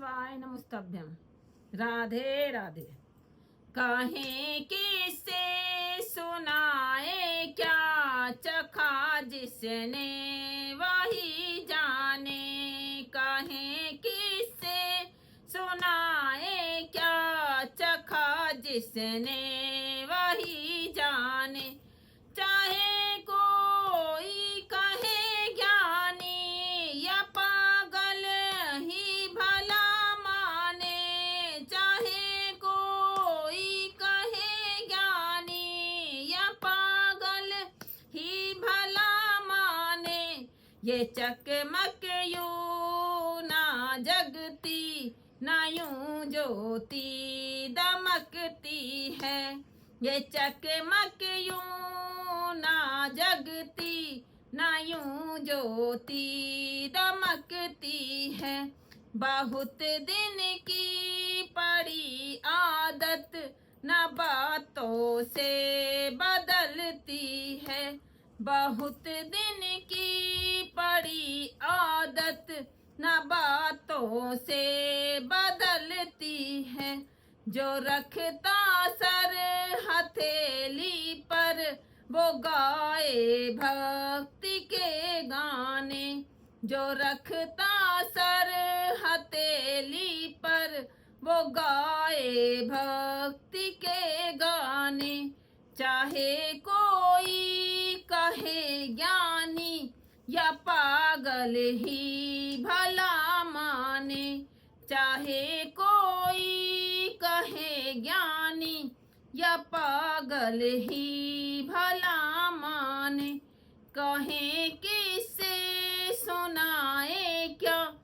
शिवाय नमस्तभ्यम। राधे राधे। कहें किससे सुनाए क्या, चखा जिसने वही जाने। कहें किससे सुनाए क्या, चखा जिसने वही जाने। चाहे कोई कहे ज्ञानी या पागल ही भला माने। चाहे कोई कहे ज्ञानी या पागल ही भला माने। ये चकमक यूं ना जगती, ना यूं ज्योति दमकती है। ये चकमक यूं ना जगती, ना यूं ज्योति दमकती है। बहुत दिन की पड़ी आदत न बातों से बदलती है। बहुत दिन की पड़ी आदत न बातों से बदलती है। जो रखता सर हथेली पर वो गाए भक्ति के गाने। जो रखता सर हथेली पर वो गाए भक्ति के गाने। चाहे कोई कहे ज्ञानी या पागल ही भला माने। चाहे कोई कहे ज्ञानी या पागल ही भला माने। कहें किससे सुनाए क्या,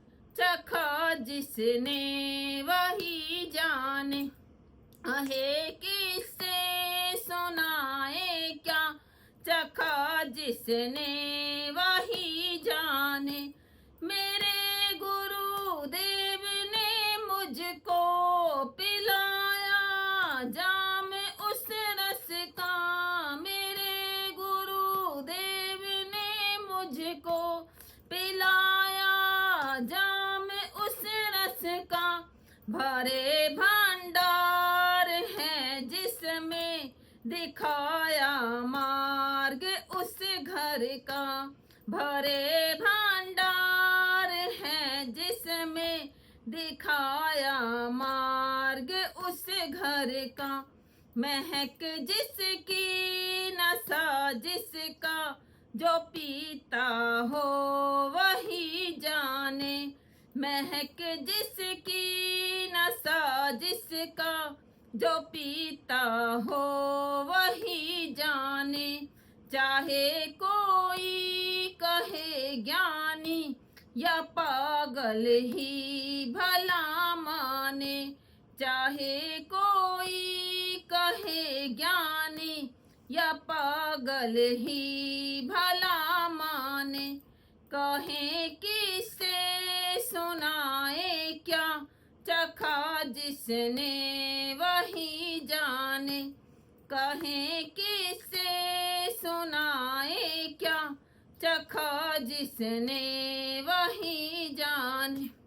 चखा जिसने वही जाने। कहे किससे सुनाए क्या, चखा जिसने वही जाने। मेरे गुरुदेव ने मुझको पिलाया जाम उस रस का। मेरे गुरुदेव ने मुझको पिलाया जाम उस रस का। भरे भंडार है जिसमें दिखाया मार्ग उस घर का। भरे भंडार है जिसमें दिखाया मार्ग उस घर का। महक जिसकी नशा जिसका, जो पीता हो वही जाने। महक जिसकी नशा जिसका, जो पीता हो वही जाने। चाहे कोई कहे ज्ञानी या पागल ही भला माने। चाहे कोई कहे ज्ञानी या पागल ही भला माने। कहें किससे सुनाए क्या, चखा जिसने वही जाने। कहें किससे सुनाए क्या, चखा जिसने वही जाने।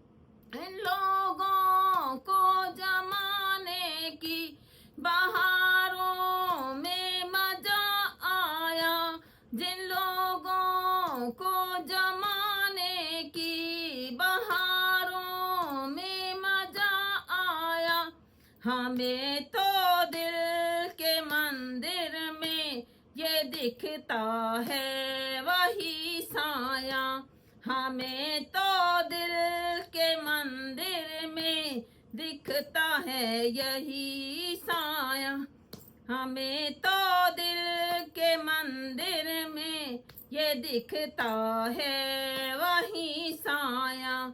इन लोगों को जमाने की बहारों में मजा आया। जिन लोगों को जमाने की बहारों में मजा आया। हमें तो दिल के मंदिर में ये दिखता है वही साया। हमें तो दिल के मंदिर में दिखता है यही साया। हमें तो दिल के मंदिर में ये दिखता है वही साया।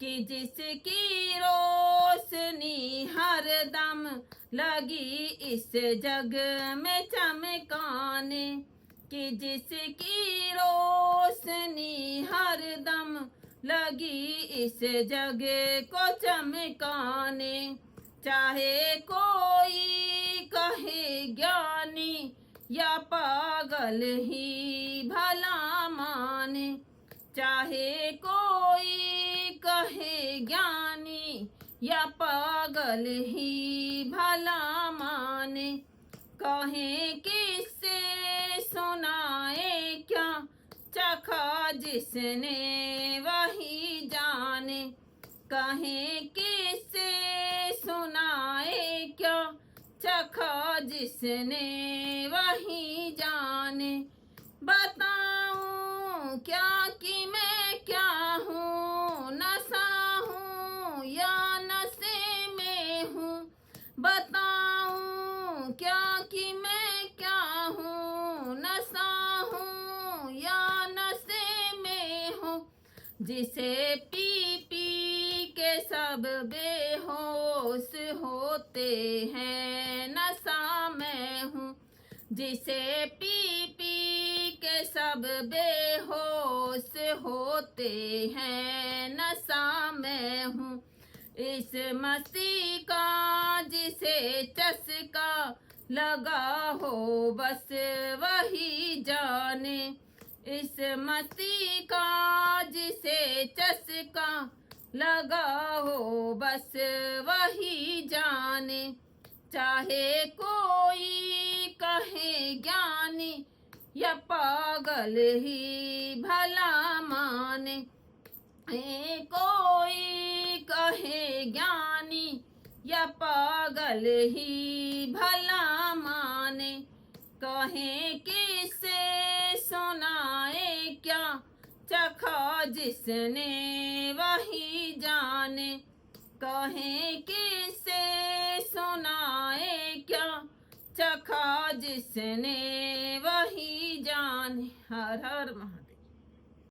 कि जिसकी रोशनी हर दम लगी इस जग में चमकाने। कि जिसकी रोशनी हर दम लगी इस जग को चमकाने। चाहे कोई कहे ज्ञानी या पागल ही भला माने। चाहे कोई कहे ज्ञानी या पागल ही भला माने। कहे किससे सुनाए क्या, चखा जिसने वही जाने। कहे किससे सुनाए क्या, चखा जिसने वही जाने। बताऊं क्या कि मैं क्या हूँ, नशा हूँ या नशे में हूँ। बताऊं क्या कि मैं क्या हूँ, नशा हूँ या नशे में हूँ। जिसे पी पी के सब बेहोश होते हैं, नशा मैं हूँ। जिसे पी पी के सब बेहोश होते हैं, नशा मैं हूँ। इस मस्ती का जिसे चस्का लगा हो, बस वही जाने। इस मस्ती का जिसे चस्का लगा हो, बस वही जाने। चाहे कोई कहे ज्ञानी या पागल ही भला माने। कोई कहे ज्ञानी या पागल ही भला माने। कहे किससे सुनाए क्या, चखा जिसने वही जाने। कहे किससे सुनाए क्या, चखा जिसने वही जाने। हर हर महादेव।